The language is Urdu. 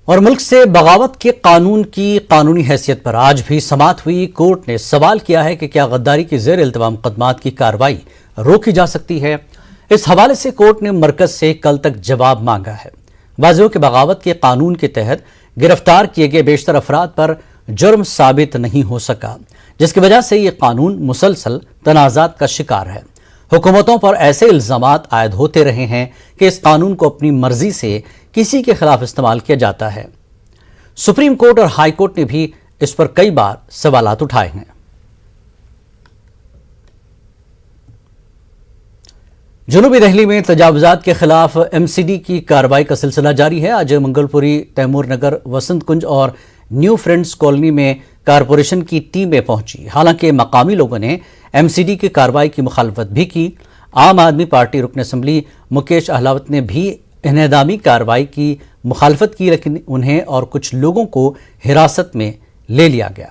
اور ملک سے بغاوت کے قانون کی قانونی حیثیت پر آج بھی سماعت ہوئی۔ کورٹ نے سوال کیا ہے کہ کیا غداری کی زیر التوا مقدمات کی کارروائی روکی جا سکتی ہے۔ اس حوالے سے کورٹ نے مرکز سے کل تک جواب مانگا ہے۔ واضح ہو کہ بغاوت کے قانون کے تحت گرفتار کیے گئے بیشتر افراد پر جرم ثابت نہیں ہو سکا، جس کی وجہ سے یہ قانون مسلسل تنازعات کا شکار ہے۔ حکومتوں پر ایسے الزامات عائد ہوتے رہے ہیں کہ اس قانون کو اپنی مرضی سے کسی کے خلاف استعمال کیا جاتا ہے۔ سپریم کورٹ اور ہائی کورٹ نے بھی اس پر کئی بار سوالات اٹھائے ہیں۔ جنوبی دہلی میں تجاوزات کے خلاف ایم سی ڈی کی کارروائی کا سلسلہ جاری ہے۔ آج منگل پوری، تیمور نگر، وسنت کنج اور نیو فرینڈز کالونی میں کارپوریشن کی ٹیمیں پہنچی۔ حالانکہ مقامی لوگوں نے ایم سی ڈی کی کارروائی کی مخالفت بھی کی۔ عام آدمی پارٹی رکن اسمبلی مکیش اہلاوت نے بھی انہدامی کارروائی کی مخالفت کی، لیکن انہیں اور کچھ لوگوں کو حراست میں لے لیا گیا۔